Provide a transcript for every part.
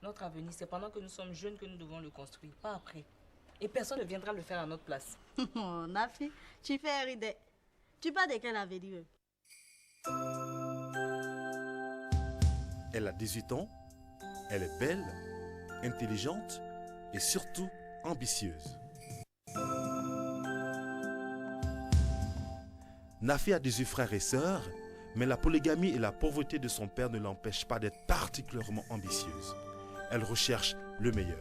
Notre avenir, c'est pendant que nous sommes jeunes que nous devons le construire, pas après. Et personne ne viendra le faire à notre place. Oh, Nafi, tu fais rire. Tu parles de quel avenir? Elle a 18 ans, elle est belle, intelligente et surtout ambitieuse. Nafi a 18 frères et sœurs, mais la polygamie et la pauvreté de son père ne l'empêchent pas d'être particulièrement ambitieuse. Elle recherche le meilleur.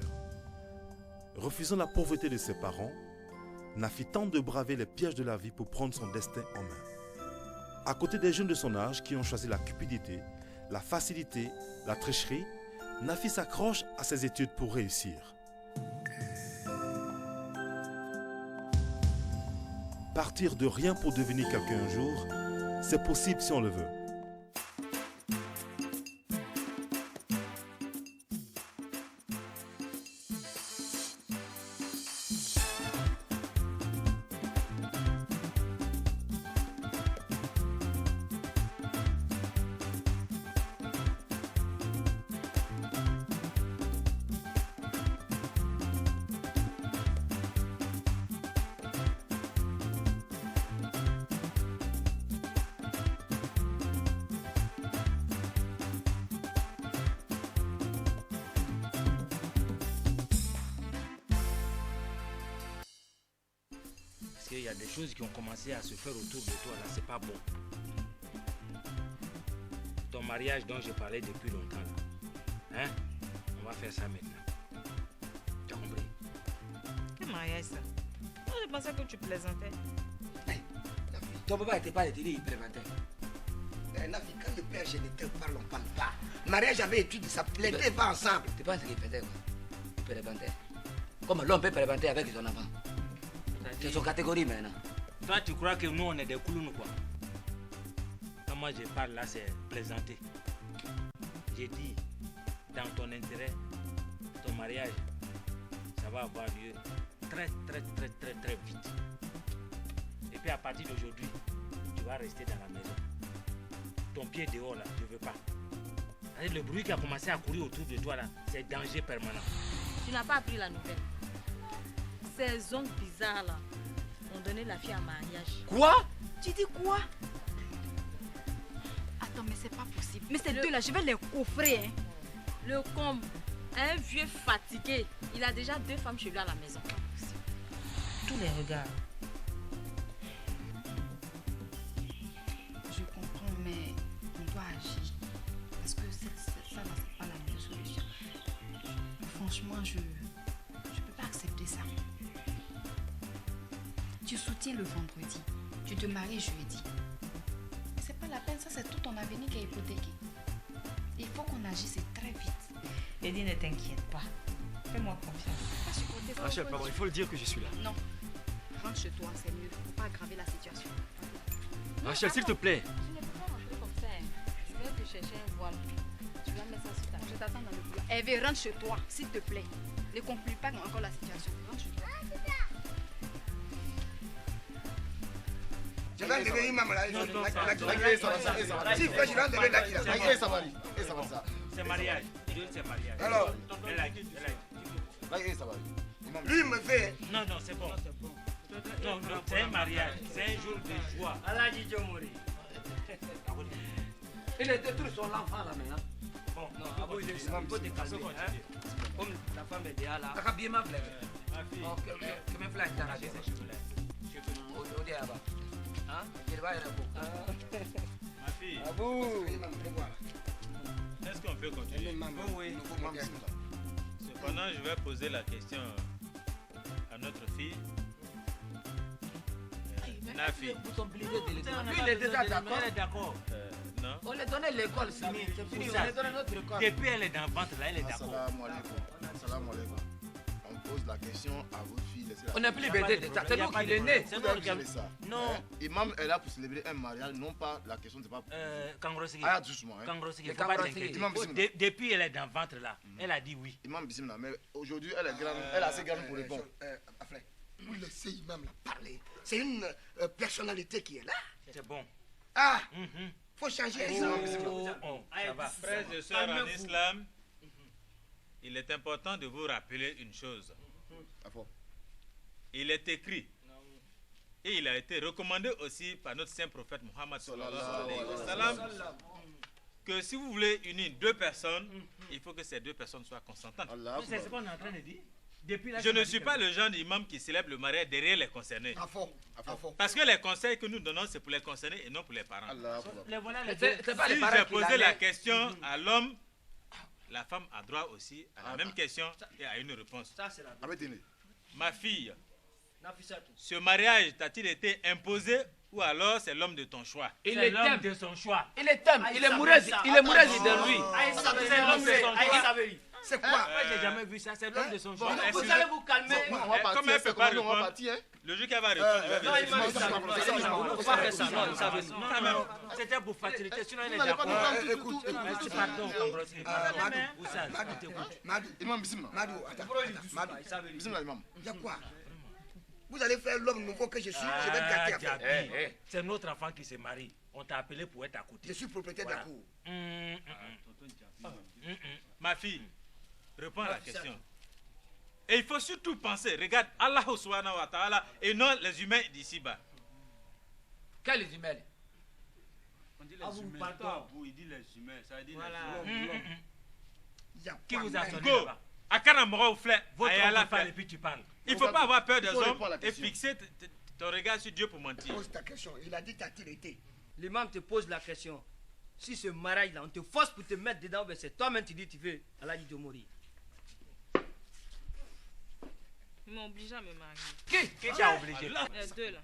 Refusant la pauvreté de ses parents, Nafi tente de braver les pièges de la vie pour prendre son destin en main. À côté des jeunes de son âge qui ont choisi la cupidité, la facilité, la tricherie, Nafi s'accroche à ses études pour réussir. Partir de rien pour devenir quelqu'un un jour, c'est possible si on le veut. Il y a des choses qui ont commencé à se faire autour de toi là, c'est pas bon. Ton mariage dont j'ai parlé depuis longtemps là, hein? On va faire ça maintenant. Tu as compris? Quel mariage ça? Moi je pensais que tu plaisantais. Hey, ton papa n'était pas retiré, il plaisantait. Nafi, quand le père géniteur parle, on ne parle pas. Mariage avec études, ça les deux pas ensemble. Tu penses qu'il faisait quoi? Il plaisantait. Comment l'homme peut plaisanter avec son enfant? C'est son catégorie maintenant. Toi, tu crois que nous, on est des coulous, quoi? Quand moi, je parle là, c'est plaisanter. J'ai dit, dans ton intérêt, ton mariage, ça va avoir lieu très vite. Et puis, à partir d'aujourd'hui, tu vas rester dans la maison. Ton pied dehors, là, je ne veux pas. Le bruit qui a commencé à courir autour de toi, là, c'est danger permanent. Tu n'as pas appris la nouvelle. Ces ongles bizarres là ont donné la fille en mariage. Quoi? Tu dis quoi? Attends, mais c'est pas possible. Mais ces deux là, je vais les coffrer. Hein. Le comble, un vieux fatigué. Il a déjà 2 femmes chez lui à la maison. Tous les regards. Je comprends, mais on doit agir. Parce que ça là, c'est pas la meilleure solution. Franchement, je peux pas accepter ça. Tu soutiens le vendredi, tu te maries jeudi. C'est pas la peine, ça c'est tout ton avenir qui est hypothéqué. Il faut qu'on agisse très vite. Eddie, ne t'inquiète pas. Fais-moi confiance. Rachel, pardon, il faut le dire que je suis là. Non, rentre chez toi, c'est mieux. Faut pas aggraver la situation. Rachel, s'il te plaît. Tu ne peux pas rentrer comme ça. Je vais te chercher un voile. Tu vas mettre ça sur ta tête. Je t'attends dans le boulot. Hervé, rentre chez toi, s'il te plaît. Ne complique pas encore la situation. Rentre chez toi. Je vais enlever Imam là. Si, je vais enlever là. C'est mariage. C'est mariage. Alors, elle a dit. lui me fait. Non, c'est bon. Non, c'est un mariage. C'est un jour de joie. Allah dit Djomori. Il est détruit son enfant là maintenant. Bon, non, il faut te calmer. Comme la femme est déjà là. Tu as bien ma fleur. Ma fille. Que mes fleurs t'as raté. Au diable. Hein? Il va y avoir. Ma fille. Est-ce qu'on peut continuer? Oui. Cependant, je vais poser la question à notre fille. Nafi. Lui, il est déjà d'accord. Elle est d'accord. Non. On lui a donné l'école, c'est fini. C'est fini. On lui a donné notre école. Depuis elle est dans le ventre là, elle est d'accord. Salam alaikum. On pose la question à votre fille. On n'a plus bébé d'état. C'est nous qui est né. C'est nous qui Non. Imam est là pour célébrer un mariage, non pas la question, c'est pas. Kangrosigi. Ah, doucement. Kangrosigi, faut pas t'inquiéter. Depuis elle est dans le ventre là, elle a dit oui. Imam Bismillah, mais aujourd'hui elle est grande, elle est assez grande pour répondre. Vous laissez Imam la parler. C'est une personnalité qui est là. C'est bon. Ah, faut changer. Ça va. Frères et sœurs en islam, il est important de vous rappeler une chose. Il est écrit et il a été recommandé aussi par notre saint prophète Mohammed sallallahu alayhi wa sallam que si vous voulez unir deux personnes, il faut que ces deux personnes soient consentantes. C'est ce qu'on est en train de dire. Je ne suis pas le genre d'imam qui célèbre le mariage derrière les concernés. Parce que les conseils que nous donnons, c'est pour les concernés et non pour les parents. Si j'ai posé la question à l'homme, la femme a droit aussi à la même question et à une réponse. Ma fille, ce mariage t'a-t-il été imposé ou alors c'est l'homme de ton choix? Il est l'homme de son choix. Il est mourez de lui. C'est l'homme de son choix. C'est quoi? Moi, j'ai jamais vu ça. C'est l'homme de son choix. Vous allez vous calmer. Comme elle ne peut pas répondre, le juge qui va répondre, non, c'était pour faciliter. Sinon, il est d'accord. Merci, pardon, vous allez faire l'homme nouveau que je suis, je vais te gâter. C'est notre enfant qui se marie. On t'a appelé pour être à côté. Je suis propriétaire de la cour. Ma fille, réponds à la question. Et il faut surtout penser, regarde Allah subhanahu wa ta'ala et non les humains d'ici-bas. Quels humains? On dit les humains. Pardon. Il dit les humains, ça veut dire les humains. Qui vous a sonné Go, là-bas? Akana Mora ou Fleur, Votre et puis tu parles. il ne faut pas avoir peur des hommes et fixer ton regard sur Dieu pour mentir. Pose ta question. Il a dit t'as-t-il été? L'imam te pose la question. Si ce mariage-là, on te force pour te mettre dedans, ben c'est toi-même tu dis tu veux, Allah dit de mourir. Ils m'ont obligé à me marier. Qui t'a obligé? Les deux là.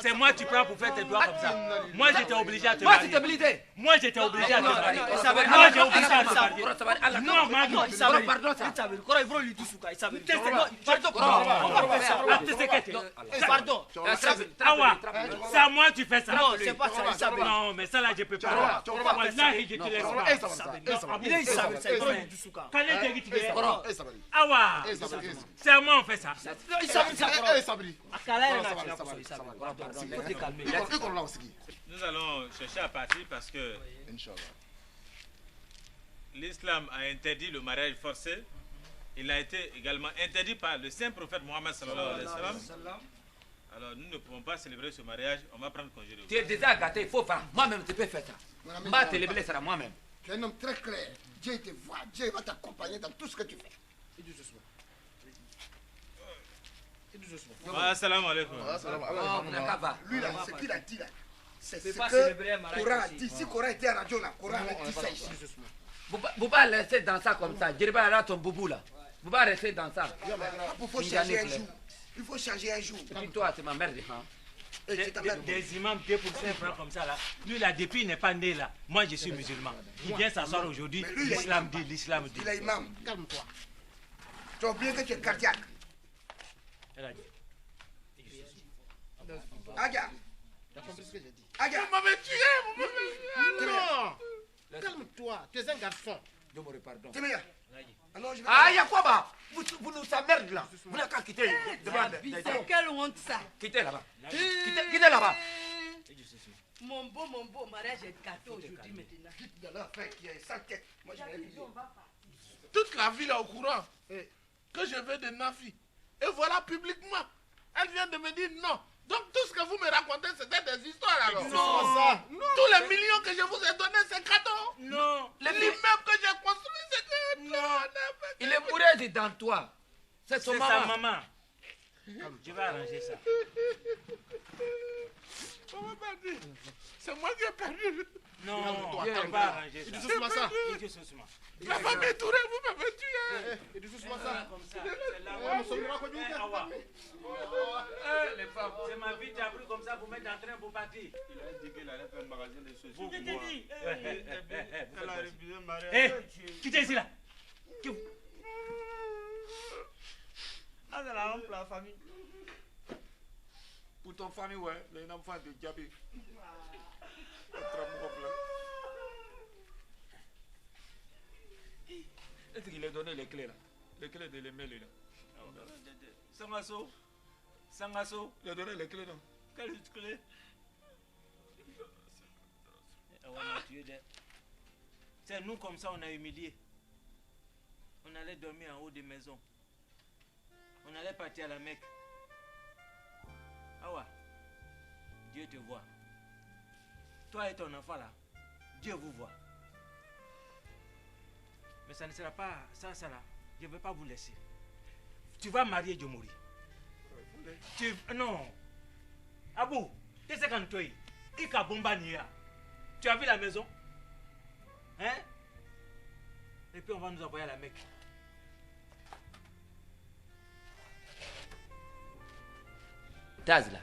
C'est moi tu prends pour faire tes doigts comme ça. Moi j'étais obligé à te Moi, marier. tu t'es blindé. Moi j'étais obligé à te marier. Moi j'ai obligé à te marier. Non, Madu. Pardon, ça. Pardon, Awa, c'est à moi tu fais ça. non, c'est pas ça, il savait. Non, mais ça là je peux pas. Wallahi je te laisse pas. Il est Isabelle, ça, il est du souka. Quand les gens disent Awa, c'est à moi on fait ça. Nous allons chercher à partir parce que l'islam a interdit le mariage forcé. Il a été également interdit par le saint prophète Mohammed sallallahu alayhi wa sallam. Alors nous ne pouvons pas célébrer ce mariage, on va prendre congé de vous. Tu es déjà gâté, il faut faire. Moi-même, tu peux faire ça. Moi, te lever sera moi-même. Tu es un homme très clair. Dieu te voit, Dieu va t'accompagner dans tout ce que tu fais. Assalamu alaikum. Lui là, ce qu'il a dit là, c'est ce pas que célébrer un mariage Coran a ici. dit. Si Coran était à la radio là, Coran a dit ça ici. Vous pas laisser dans ça comme ça. Je vais aller ton boubou là. Vous pas rester dans ça. Il faut changer un jour. Il faut changer un jour. Et puis toi, c'est ma mère. Des imams 2 pour 5 francs comme ça là. Lui là, depuis il n'est pas né là. Moi je suis musulman. Il vient s'asseoir aujourd'hui. L'islam dit, l'islam dit. Il est imam. Calme-toi. Tu as oublié que tu es cardiaque. Elle a dit. Agia. Agia. Vous m'avez tué, Non. Calme-toi, tu es un garçon. Demande pardon. Ah, il y a quoi bah? Vous nous emmerdez là. Vous n'avez qu'à quitter. C'est quelle honte ça? Quittez là-bas. Quittez là-bas. Mon beau mariage est gâté aujourd'hui maintenant. De leur frère qui est sans tête. Moi, je vais Toute la ville est au courant que je veux de Nafi. Et voilà publiquement. Elle vient de me dire non. Donc tout ce que vous me racontez, c'était des histoires alors. Non. Tous les millions que je vous ai donnés, c'est cadeau. Non. L'immeuble que j'ai construit, c'est cadeau. Non. Il est bourré dans toi. C'est son maman. sa maman. Je vais arranger ça. C'est moi qui ai perdu. Non, tu vas pas arranger ça. La famille Touré, vous m'avez tué. Comme ça. Les femmes, c'est ma vie, tu as pris comme ça pour mettre en train pour partir. Il a dit qu'il allait faire un magasin de choses. Je t'ai dit. Qui t'es ici là? Ah, c'est la honte pour la famille. Pour ton famille, ouais, les enfants de Djabé. Est-ce qu'il a donné les clés là? Les clés de l'email là. Sangaso. Il a donné les clés non? Quelle clé? C'est nous comme ça on a humilié. On allait dormir en haut des maisons. On allait partir à la Mecque. Ah ouais. Dieu te voit. Toi et ton enfant là, Dieu vous voit. Mais ça ne sera pas ça là. Je ne vais pas vous laisser. Tu vas marier Djomori. Non. Abou, tu sais quand tu es. Ika bomba niya. Tu as vu la maison? Hein? Et puis on va nous envoyer à la Mecque. Taz là.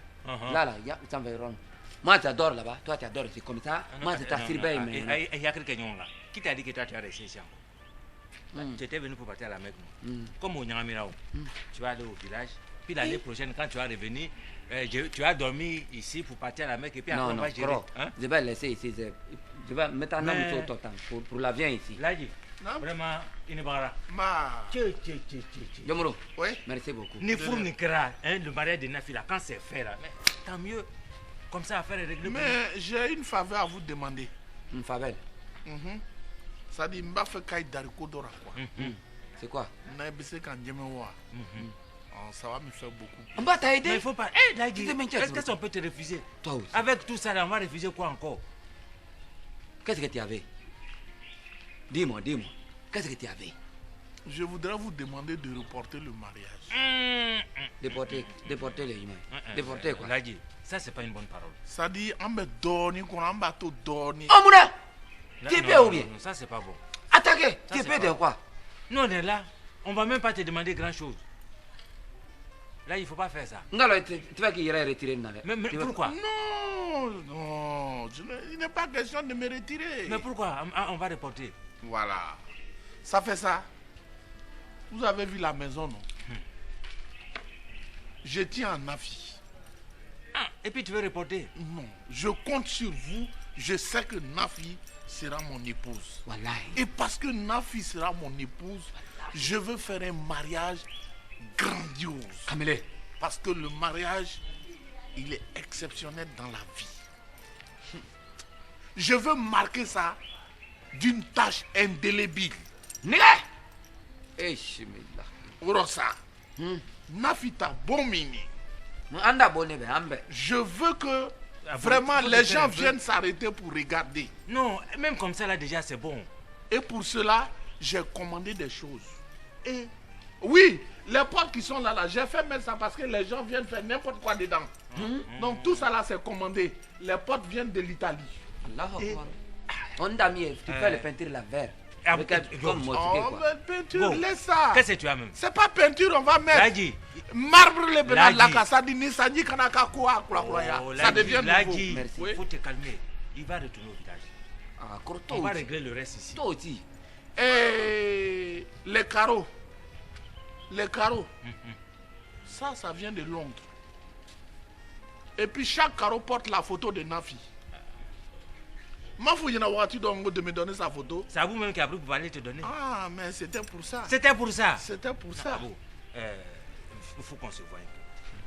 Là, ça va rendre. Moi, j'adore là-bas. Toi, tu adores. C'est comme ça. Moi, je t'assure bien. Mais il y a quelqu'un là. Qui t'a dit que toi, tu as resté ici encore? Tu étais venu pour partir à la Mecque. Comme au Nyangamirao. Tu vas aller au village. Puis l'année prochaine, quand tu vas revenir, tu vas dormir ici pour partir à la Mecque. Et puis après, on va gérer. Je vais laisser ici. Je vais mettre un homme sur ton temps pour l'avion ici. Là, vraiment, il ne va pas. Djomoro, oui? Merci beaucoup. Ni four ni kra, le mariage de Nafi là, quand c'est fait là, mais tant mieux. Comme ça, affaire est réglée. Mais j'ai une faveur à vous demander. Une faveur? Ça dit, m'a fait caille d'haricot d'ora quoi. C'est quoi? Ça va me faire beaucoup. On va t'aider. Mais il faut pas. Est-ce qu'on peut te refuser? Toi aussi. Avec tout ça, là, on va refuser quoi encore? Qu'est-ce que tu avais? Dis-moi. Qu'est-ce que tu avais? Je voudrais vous demander de reporter le mariage. Déporter les humains. Déporter quoi? Ladi, ça c'est pas une bonne parole. Ça dit, on me donne, on va tout donner. Oh Mouna! Tu es bien ou bien? Non, ça c'est pas bon. Attaquer! Tu es bien de quoi? Nous on est là, on va même pas te demander grand chose. Là, il faut pas faire ça. Non, tu vas qu'il irait retirer. Mais pourquoi? Non, il n'est pas question de me retirer. Mais pourquoi? On va reporter. Voilà. Ça fait ça. Vous avez vu la maison, non? Je tiens à Nafi. Et puis tu veux reporter? Non, je compte sur vous. Je sais que Nafi sera mon épouse. Voilà. Et parce que Nafi sera mon épouse, je veux faire un mariage grandiose. Kamele. Parce que le mariage, il est exceptionnel dans la vie. Je veux marquer ça d'une tâche indélébile. Orosa, Nafita Bomini. Je veux que vraiment les gens viennent s'arrêter pour regarder. Non, même comme ça là déjà c'est bon. Et pour cela, j'ai commandé des choses. Et oui, les portes qui sont là, j'ai fait mettre ça parce que les gens viennent faire n'importe quoi dedans. Donc tout ça là c'est commandé. Les portes viennent de l'Italie. On t'a mis, tu fais le peinture la vert. Peinture, laisse ça. Qu'est-ce que tu as même? C'est pas peinture, on va mettre marbre le bénin de la casa di Sani Kanaka quoi. Ça devient nouveau. Merci, il faut te calmer. Il va retourner au village. On va régler le reste ici. Toi aussi. Et les carreaux. Ça vient de Londres. Et puis chaque carreau porte la photo de Nafi. Mafou, il y a une voiture de me donner sa photo. C'est à vous-même qui a pris pour aller te donner. Ah, mais c'était pour ça. C'était pour ça. C'était pour ça. Il faut qu'on se voie.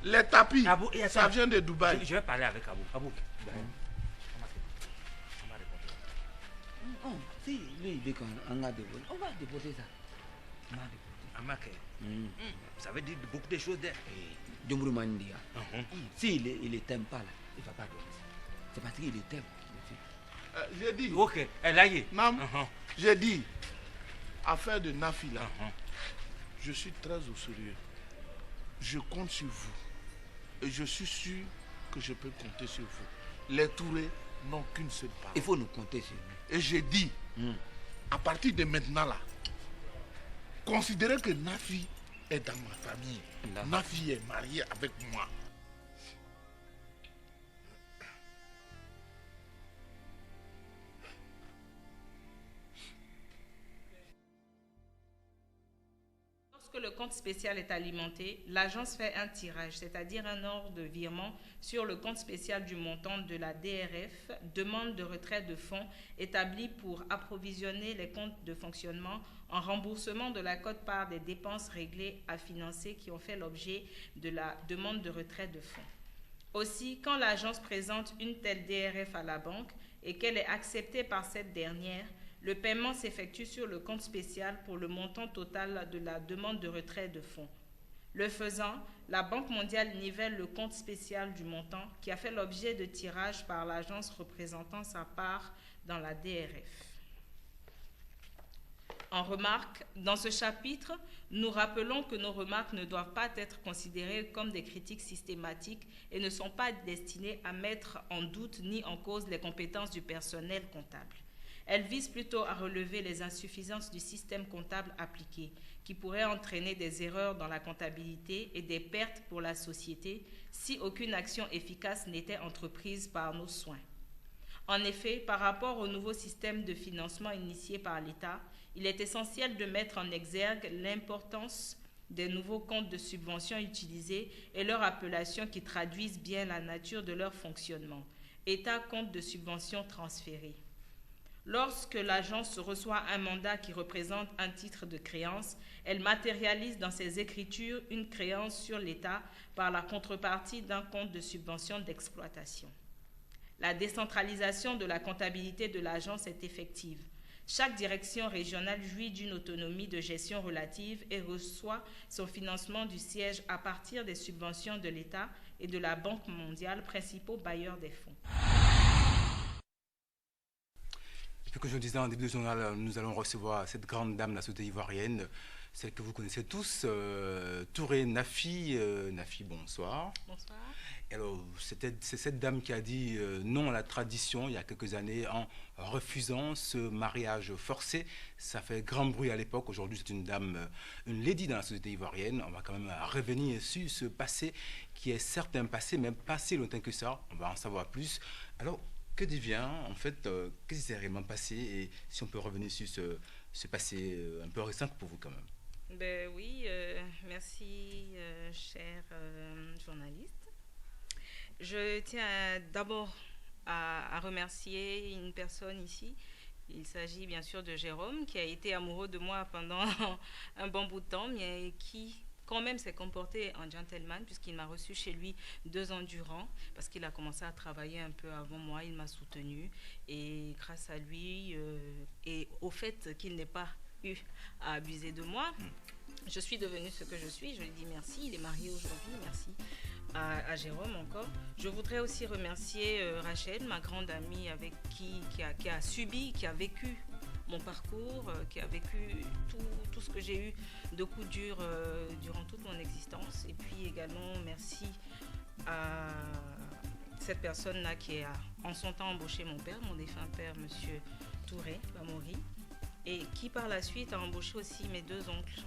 Les tapis, ça vient de Dubaï. Je vais parler avec Abou. Abou. Si lui il dit qu'on a déposé, on va déposer ça. Ça veut dire beaucoup de choses d'air. Djomoro Mandia. S'il ne t'aime pas là, il ne va pas donner ça. C'est parce qu'il t'aime. J'ai dit. Ok, là y est. J'ai dit, affaire de Nafi là, je suis très au sérieux. Je compte sur vous. Et je suis sûr que je peux compter sur vous. Les Tourés n'ont qu'une seule parole. Il faut nous compter sur nous. Et j'ai dit, à partir de maintenant là, considérez que Nafi est dans ma famille. Nafi est mariée avec moi. Lorsque le compte spécial est alimenté, l'agence fait un tirage, c'est-à-dire un ordre de virement sur le compte spécial du montant de la DRF, demande de retrait de fonds établi pour approvisionner les comptes de fonctionnement en remboursement de la quote-part des dépenses réglées à financer qui ont fait l'objet de la demande de retrait de fonds. Aussi, quand l'agence présente une telle DRF à la banque et qu'elle est acceptée par cette dernière, Le paiement s'effectue sur le compte spécial pour le montant total de la demande de retrait de fonds. Le faisant, la Banque mondiale nivelle le compte spécial du montant qui a fait l'objet de tirage par l'agence représentant sa part dans la DRF. En remarque, dans ce chapitre, nous rappelons que nos remarques ne doivent pas être considérées comme des critiques systématiques et ne sont pas destinées à mettre en doute ni en cause les compétences du personnel comptable. Elles visent plutôt à relever les insuffisances du système comptable appliqué, qui pourraient entraîner des erreurs dans la comptabilité et des pertes pour la société si aucune action efficace n'était entreprise par nos soins. En effet, par rapport au nouveau système de financement initié par l'État, il est essentiel de mettre en exergue l'importance des nouveaux comptes de subvention utilisés et leur appellation qui traduisent bien la nature de leur fonctionnement. État compte de subvention transféré. Lorsque l'agence reçoit un mandat qui représente un titre de créance, elle matérialise dans ses écritures une créance sur l'État par la contrepartie d'un compte de subvention d'exploitation. La décentralisation de la comptabilité de l'agence est effective. Chaque direction régionale jouit d'une autonomie de gestion relative et reçoit son financement du siège à partir des subventions de l'État et de la Banque mondiale, principaux bailleurs des fonds. Ce que je disais en début de journal, nous allons recevoir cette grande dame de la société ivoirienne, celle que vous connaissez tous, Touré Nafi. Nafi, bonsoir. Bonsoir. Alors, c'est cette dame qui a dit non à la tradition il y a quelques années en refusant ce mariage forcé. Ça fait grand bruit à l'époque. Aujourd'hui, c'est une dame, une lady dans la société ivoirienne. On va quand même revenir sur ce passé qui est certes un passé, mais pas si lointain que ça. On va en savoir plus. Alors, que devient, en fait, qu'est-ce qui s'est réellement passé et si on peut revenir sur ce passé un peu récent pour vous quand même. Ben oui, merci, cher journaliste. Je tiens d'abord à remercier une personne ici. Il s'agit bien sûr de Jérôme, qui a été amoureux de moi pendant un bon bout de temps, mais qui quand même s'est comporté en gentleman, puisqu'il m'a reçu chez lui 2 ans durant, parce qu'il a commencé à travailler un peu avant moi, il m'a soutenu, et grâce à lui, et au fait qu'il n'ait pas eu à abuser de moi, je suis devenue ce que je suis. Je lui dis merci, il est marié aujourd'hui, merci à Jérôme encore. Je voudrais aussi remercier Rachel, ma grande amie avec qui a subi, qui a vécu mon parcours, qui a vécu tout ce que j'ai eu de coups durs durant toute mon existence. Et puis également merci à cette personne-là qui a en son temps embauché mon père, mon défunt père, monsieur Touré Bamori, et qui par la suite a embauché aussi mes 2 oncles.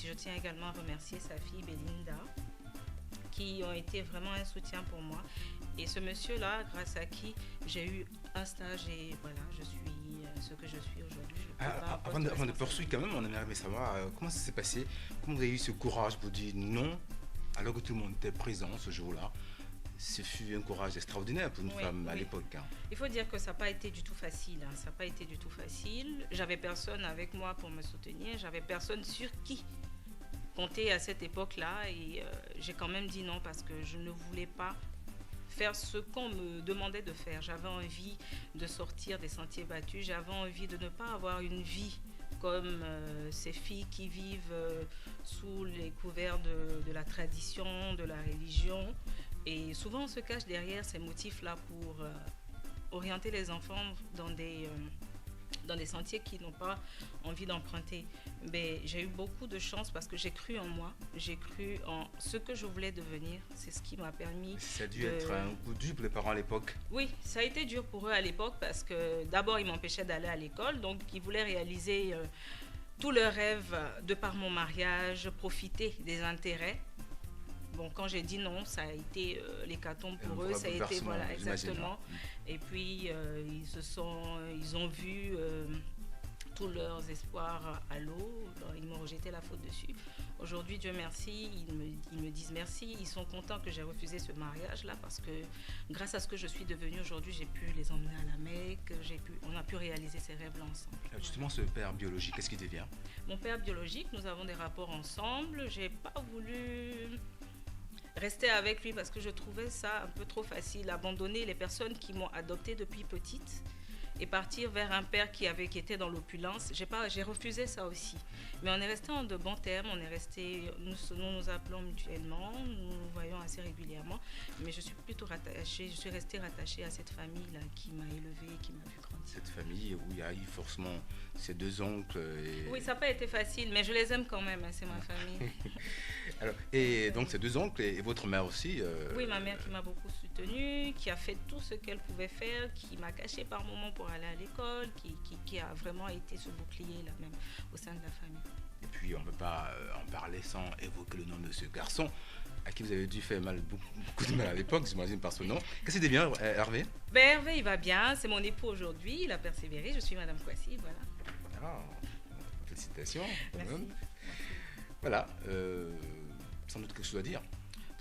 Je tiens également à remercier sa fille Belinda, qui ont été vraiment un soutien pour moi. Et ce monsieur-là, grâce à qui j'ai eu un stage et voilà, je suis ce que je suis aujourd'hui. Avant de poursuivre quand même, on aimerait savoir comment ça s'est passé, comment vous avez eu ce courage pour dire non alors que tout le monde était présent ce jour-là. Ce fut un courage extraordinaire pour une femme à l'époque. Hein. Il faut dire que ça n'a pas été du tout facile. Ça n'a pas été du tout facile. J'avais personne avec moi pour me soutenir. J'avais personne sur qui compter à cette époque-là. Et j'ai quand même dit non parce que je ne voulais pas faire ce qu'on me demandait de faire. J'avais envie de sortir des sentiers battus. J'avais envie de ne pas avoir une vie comme ces filles qui vivent sous les couverts de la tradition, de la religion. Et souvent, on se cache derrière ces motifs-là pour orienter les enfants dans des sentiers qu'ils n'ont pas envie d'emprunter. Mais j'ai eu beaucoup de chance parce que j'ai cru en moi, j'ai cru en ce que je voulais devenir. C'est ce qui m'a permis. Ça a dû être un coup dur pour les parents à l'époque. Oui, ça a été dur pour eux à l'époque parce que d'abord, ils m'empêchaient d'aller à l'école. Donc, ils voulaient réaliser tous leurs rêves de par mon mariage, profiter des intérêts. Bon, quand j'ai dit non, ça a été l'hécatombe pour eux, ça a été, voilà, exactement. Et puis, ils ont vu tous leurs espoirs à l'eau, ils m'ont rejeté la faute dessus. Aujourd'hui, Dieu merci, ils me disent merci, ils sont contents que j'ai refusé ce mariage-là parce que grâce à ce que je suis devenue aujourd'hui, j'ai pu les emmener à la Mecque, on a pu réaliser ces rêves-là ensemble. Justement, ce père biologique, qu'est-ce qu'il devient? Mon père biologique, nous avons des rapports ensemble, j'ai pas voulu rester avec lui parce que je trouvais ça un peu trop facile, abandonner les personnes qui m'ont adoptée depuis petite et partir vers un père qui était dans l'opulence. J'ai refusé ça aussi. Mais on est resté en de bons termes, nous appelons mutuellement, nous nous voyons assez régulièrement, mais je suis restée rattachée à cette famille-là qui m'a élevée et qui m'a vu grandir. Cette famille où il y a eu forcément ces 2 oncles. Oui, ça n'a pas été facile, mais je les aime quand même, hein, c'est ma famille. Alors, et donc ces 2 oncles et votre mère aussi. Oui, ma mère qui m'a beaucoup soutenue, qui a fait tout ce qu'elle pouvait faire, qui m'a cachée par moments pour aller à l'école, qui a vraiment été ce bouclier-là même au sein de la famille. Et puis on ne peut pas en parler sans évoquer le nom de ce garçon à qui vous avez dû faire beaucoup de mal à l'époque, j'imagine, par ce nom. Qu'est-ce qu'il devient, Hervé? Hervé, il va bien, c'est mon époux aujourd'hui, il a persévéré, je suis Madame Kwasi, voilà. Ah, félicitations. Merci. Voilà, sans doute quelque chose à dire.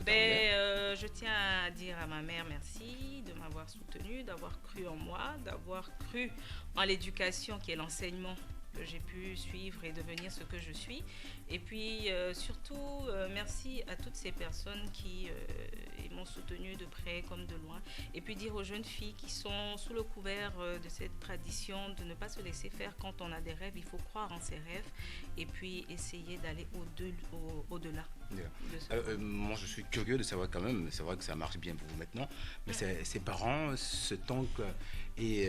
Je tiens à dire à ma mère merci de m'avoir soutenue, d'avoir cru en moi, d'avoir cru en l'éducation qui est l'enseignement que j'ai pu suivre et devenir ce que je suis. Et puis surtout, merci à toutes ces personnes qui m'ont soutenue de près comme de loin. Et puis dire aux jeunes filles qui sont sous le couvert de cette tradition de ne pas se laisser faire quand on a des rêves. Il faut croire en ses rêves et puis essayer d'aller au-delà. Moi, je suis curieux de savoir quand même, c'est vrai que ça marche bien pour vous maintenant, mais ces parents, cet oncle et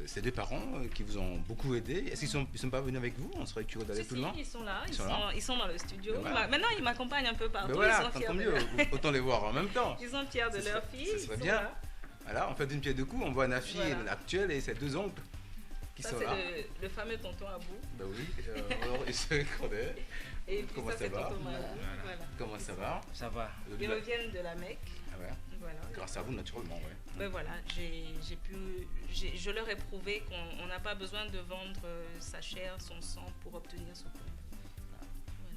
ces 2 parents qui vous ont beaucoup aidé, est-ce qu'ils ne sont pas venus avec vous? On serait curieux d'aller plus loin. Ils sont là, ils sont dans le studio. Voilà. Maintenant, ils m'accompagnent un peu partout. Voilà, ils sont fiers mieux. Autant les voir en même temps. Ils sont fiers de leur fille. Ce serait bien. Là. Voilà, on fait d'une pierre deux coups, on voit Nafi actuelle et ses 2 oncles qui sont là. C'est le fameux tonton Abou. Ben oui, alors il se connaît. Et puis comment ça va? Voilà. Comment ça va? Ça va. Ils reviennent de la Mecque. Ah ouais. Voilà. Grâce à vous, naturellement, ouais. Ben voilà, je leur ai prouvé qu'on n'a pas besoin de vendre sa chair, son sang pour obtenir ce qu'on veut. Voilà.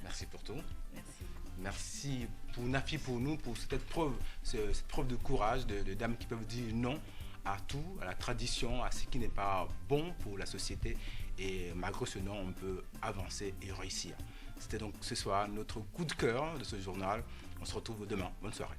Merci pour tout. Merci. Merci pour Nafi, pour nous, pour cette preuve de courage, de dames qui peuvent dire non à tout, à la tradition, à ce qui n'est pas bon pour la société. Et malgré ce nom, on peut avancer et réussir. C'était donc ce soir notre coup de cœur de ce journal. On se retrouve demain. Bonne soirée.